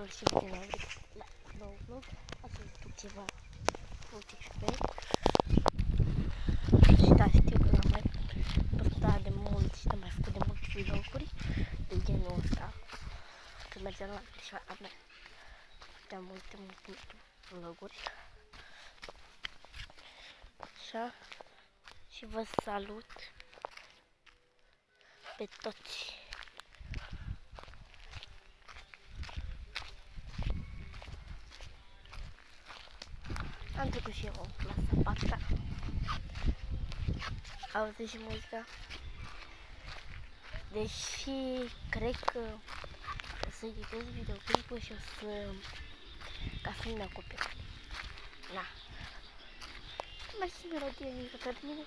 și bine la nou vlog. Astăzi duc ceva fructificatori. Și da, știu că n-am mai postat de mult și n-am mai făcut de mult vloguri de genul ăsta. Când mergeam la verișoara mea, făceam multe vloguri. Așa. Și vă salut pe toți. Am trecut și eu în clasa 4-a. Auziți și muzica. Deși cred că o să editez videoclipul și o să... ca să nu-mi copyright. Na. Mai și melodie mică pe mine.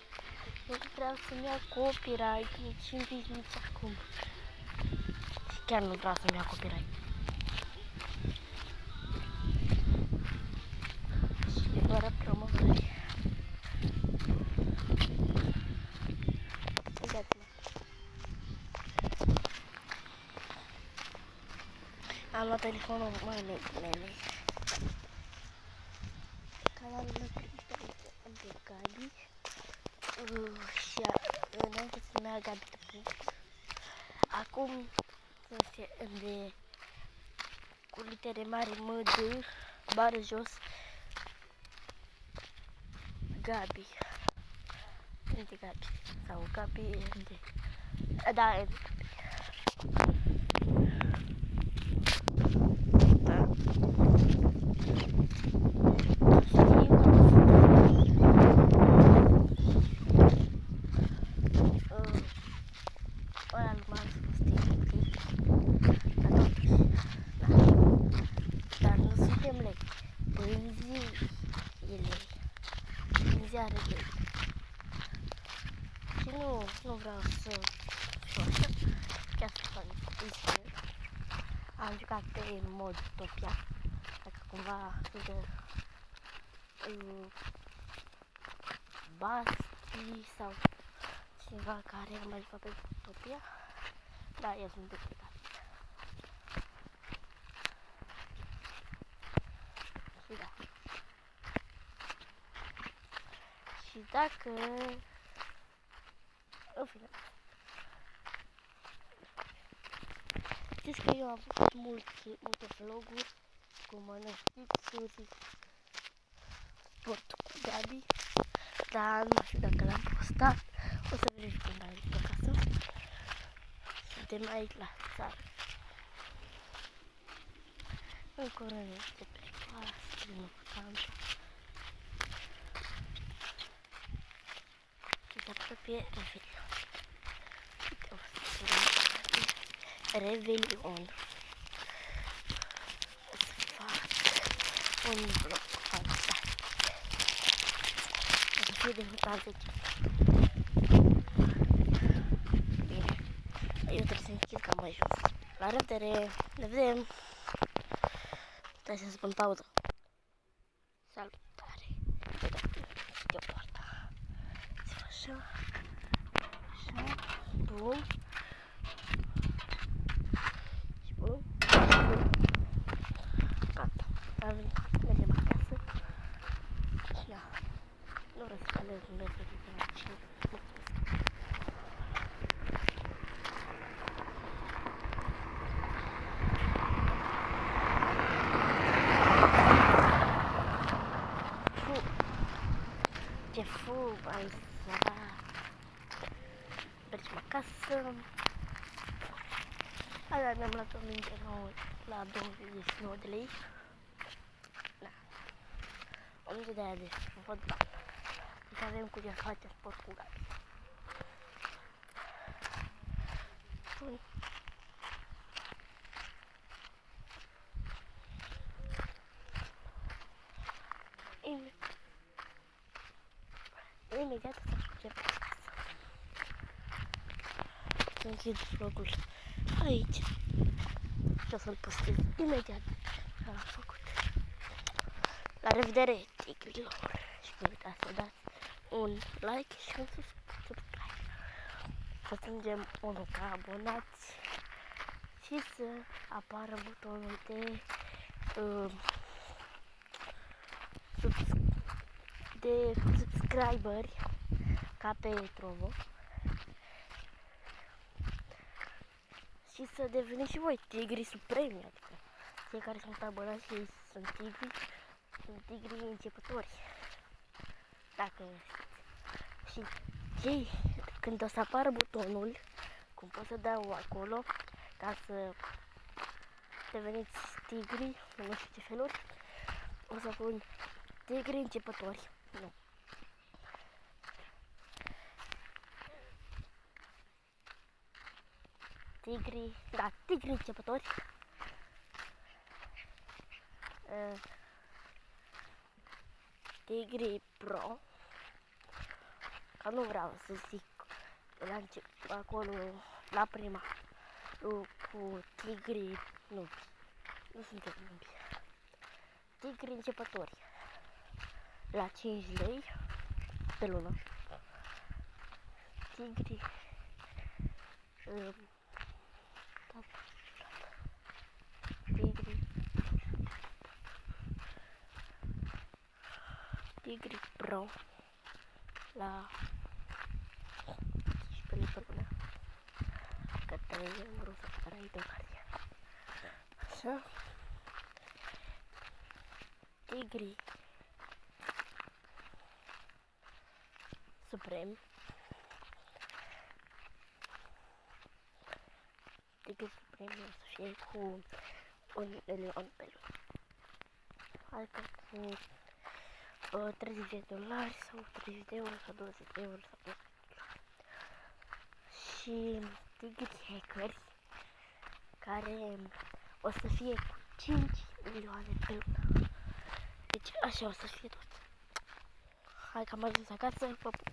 Nu vreau să-mi iau copyright nici în vis, nici acum. Și chiar nu vreau să-mi iau copyright. Și fără promovări. Uitați-mă. Am luat telefonul mamei mele. Canalul meu principal este de Gabi. Și înainte să meargă Gabi Tăpuc. Acum este de cu litere mari M, D, bară jos, Gabi. Între Gabi. Sau Gabi între. Da, între Gabi. Da. Ăla nu m-am spus tehnic. Dar totuși. Da. Dar nu suntem lei. Pânzii e lei. Pânzii are lei. Și nu vreau să fiu așa. Chiar să fac isper. Am jucat pe mod Topia. Dacă cumva suntem Basti sau cineva care a mai jucat pe Topia. Da, eu sunt deputat. Și da. Și dacă... În fine. Știți că eu am făcut multe vloguri cu mănăștițuri, sport cu Gabi, dar nu știu dacă l-am postat. O să verific când ajung acasă. Suntem aici la țară. În curând este pe școală, nu vacanță. Și se apropie Revelion. Uite, o să spun Revelion. O să fac un vlog fantastic. O să fie de hătat 10. Bine, eu trebuie să închid cam mai jos. La revedere, ne vedem! Stai să spun pauză. Salutare! Uite, știu poarta. Se fac așa, așa, bum. Și bum, bum. Gata, mergem acasă. Și da, nu vreau să alerg în restul de la 5. Ce fug, ai sărat. Mergem acasă. Azi mi-am luat o minte nouă la 29 de lei. Da. O minte de aia de fotbal. Deci avem cu ce face sport cu Gabi. Bun. Imediat să ajungem acasă. Să închid vlogul aici. Și o să-l postez imediat ce l-am făcut. La revedere, tigrilor! Și nu uitați să dați un like și un subscribe. Să strângem 1K abonați și să apară butonul de subscriberi ca pe Trovo și să deveniți și voi tigri supremi, adică cei care sunt abonați și sunt tigri începători, dacă și cei când o să apară butonul, cum pot să dau acolo ca să deveniți tigri, nu știu ce feluri, o să pun tigri începători. Nu. Tigri, da, tigri începători. Tigri Pro. Că nu vreau să zic la început, acolo, la prima, cu tigri, nu suntem numbi. Tigri începători. La 5 lei pe lună. Tigri Tigri Pro la 15 lei pe lună. Că 3 euro să care ai de ocazie. Așa. Tigri Suprem. Tigri Suprem o să fie cu 1 milion pe lună. Adică cu 30 de dolari sau 30 de euro sau 20 de euro sau 20 de dolari. Și tigri hackers care o să fie cu 5 milioane pe lună. Deci așa o să fie tot. Hai că am ajuns acasă, vă pup.